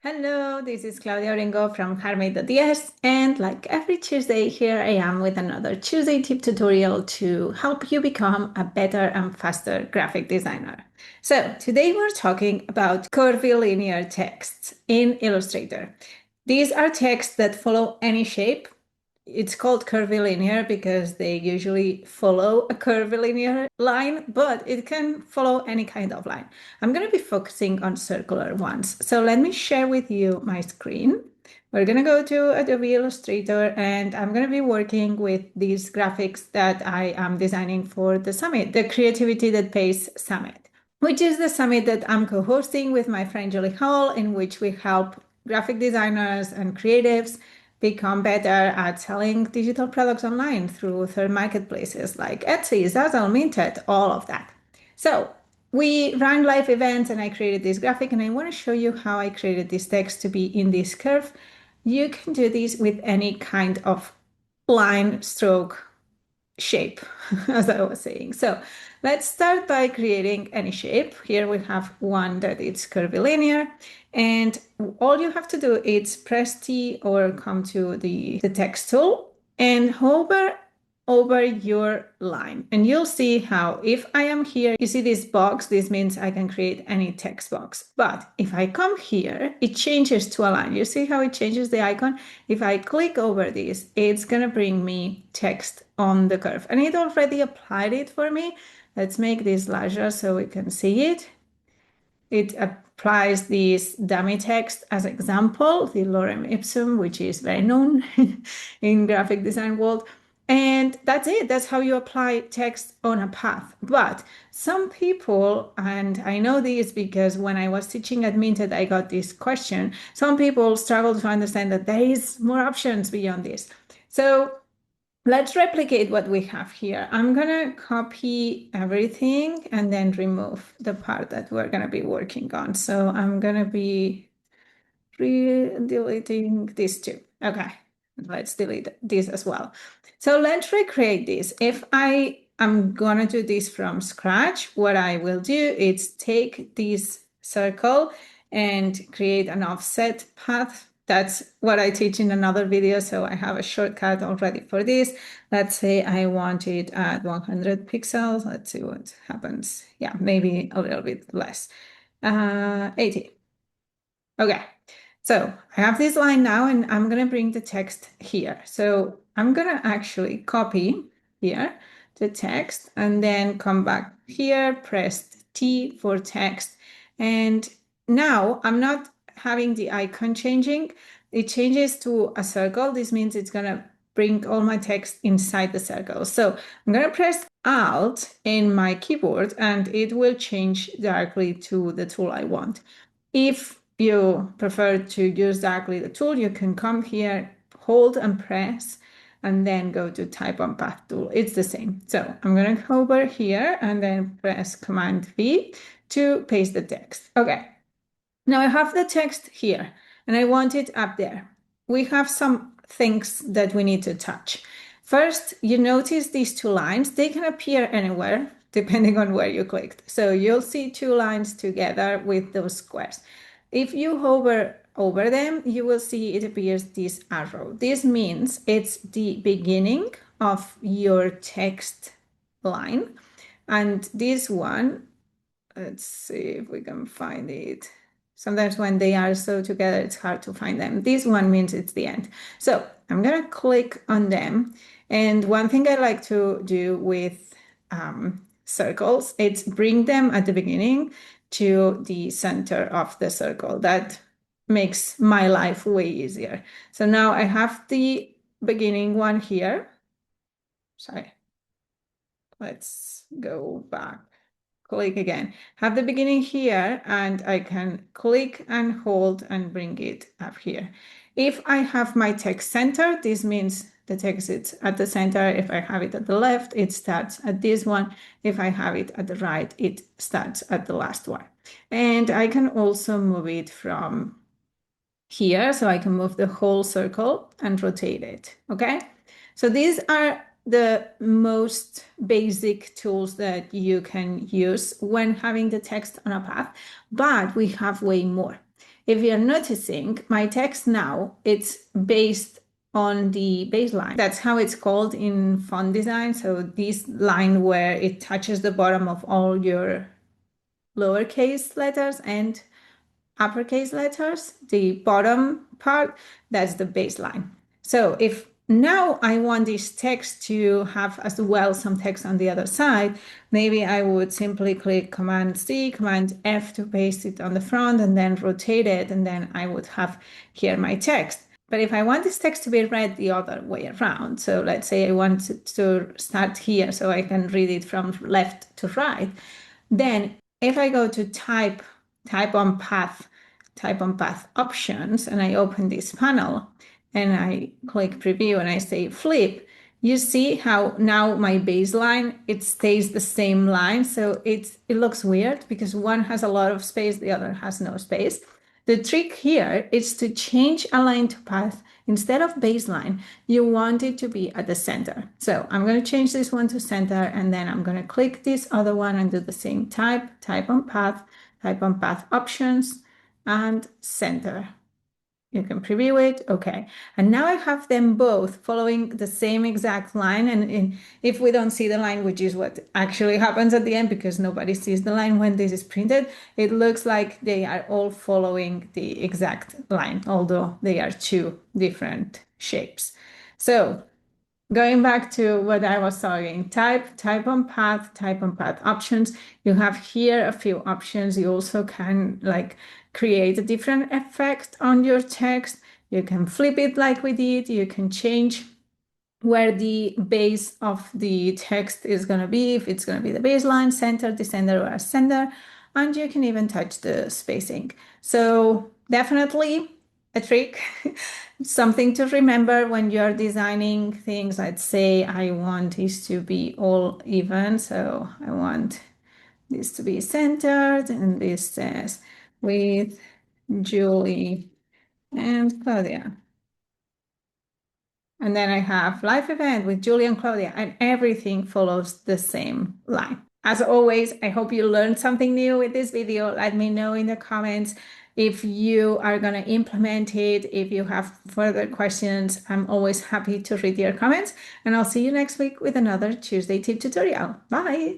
Hello, this is Claudia Orengo from heartmade.es, and like every Tuesday, here I am with another Tuesday tip tutorial to help you become a better and faster graphic designer. So today we're talking about curvilinear texts in Illustrator. These are texts that follow any shape. It's called curvilinear because they usually follow a curvilinear line, but it can follow any kind of line. I'm going to be focusing on circular ones. So let me share with you my screen. We're going to go to Adobe Illustrator and I'm going to be working with these graphics that I am designing for the summit, the Creativity That Pays Summit, which is the summit that I'm co-hosting with my friend Julie Hall, in which we help graphic designers and creatives become better at selling digital products online through third marketplaces like Etsy, Zazzle, Minted, all of that. So we ran live events and I created this graphic, and I want to show you how I created this text to be in this curve. You can do this with any kind of line, stroke, shape, as I was saying. So let's start by creating any shape. Here we have one that is curvilinear, and all you have to do is press T or come to the text tool and hover over your line. And you'll see how if I am here, you see this box, this means I can create any text box. But if I come here, it changes to a line. You see how it changes the icon? If I click over this, it's going to bring me text on the curve. And it already applied it for me. Let's make this larger so we can see it. It applies this dummy text as example, the lorem ipsum, which is very known in graphic design world. And that's it. That's how you apply text on a path. But some people, and I know this because when I was teaching at Minted, I got this question. Some people struggle to understand that there is more options beyond this. So let's replicate what we have here. I'm going to copy everything and then remove the part that we're going to be working on. So I'm going to be deleting this too. Okay, let's delete this as well. So let's recreate this. If I am going to do this from scratch, what I will do is take this circle and create an offset path. That's what I teach in another video, so I have a shortcut already for this. Let's say I want it at 100 pixels. Let's see what happens. Yeah, maybe a little bit less. 80. Okay, so I have this line now, and I'm going to bring the text here. So I'm going to actually copy here the text and then come back here, press T for text. And now I'm not having the icon changing. It changes to a circle. This means it's going to bring all my text inside the circle. So I'm going to press Alt in my keyboard and it will change directly to the tool I want. If you prefer to use directly the tool, you can come here, hold and press, and then go to type on path tool. It's the same. So I'm going to hover here and then press Command V to paste the text. Okay. Now I have the text here and I want it up there. We have some things that we need to touch. First, you notice these two lines. They can appear anywhere depending on where you clicked. So you'll see two lines together with those squares. If you hover over them, you will see it appears this arrow. This means it's the beginning of your text line. And this one, let's see if we can find it. Sometimes when they are so together, it's hard to find them. This one means it's the end. So I'm going to click on them. And one thing I like to do with circles, it's bring them at the beginning to the center of the circle. That makes my life way easier. So now I have the beginning one here. Sorry. Let's go back. Click again. Have the beginning here, and I can click and hold and bring it up here. If I have my text center, this means the text is at the center. If I have it at the left, it starts at this one. If I have it at the right, it starts at the last one. And I can also move it from here, so I can move the whole circle and rotate it, okay? So these are the most basic tools that you can use when having the text on a path, but we have way more. if you're noticing, my text now, it's based on the baseline. That's how it's called in font design. So this line where it touches the bottom of all your lowercase letters and uppercase letters, the bottom part, that's the baseline. So if now I want this text to have as well some text on the other side, maybe I would simply click Command C, Command F to paste it on the front and then rotate it, and then I would have here my text. But if I want this text to be read the other way around, so let's say I want it to start here so I can read it from left to right, then if I go to type on path options, and I open this panel and I click preview and I say flip, you see how now my baseline, it stays the same line. So it looks weird because one has a lot of space, the other has no space. The trick here is to change align to path. Instead of baseline, you want it to be at the center. So I'm going to change this one to center, and then I'm going to click this other one and do the same type on path options, and center. You can preview it. Okay. And now I have them both following the same exact line. And if we don't see the line, which is what actually happens at the end because nobody sees the line when this is printed, it looks like they are all following the exact line, although they are two different shapes. So going back to what I was talking, type on path options. You have here a few options. You also can like create a different effect on your text. You can flip it like we did. You can change where the base of the text is going to be, if it's going to be the baseline, center, descender, or ascender, and you can even touch the spacing. So definitely a trick, something to remember when you're designing things. Let's say I want this to be all even, so I want this to be centered, and this says with Julie and Claudia. And then I have live event with Julie and Claudia, and everything follows the same line. As always, I hope you learned something new with this video. Let me know in the comments if you are going to implement it. If you have further questions, I'm always happy to read your comments. And I'll see you next week with another Tuesday tip tutorial. Bye!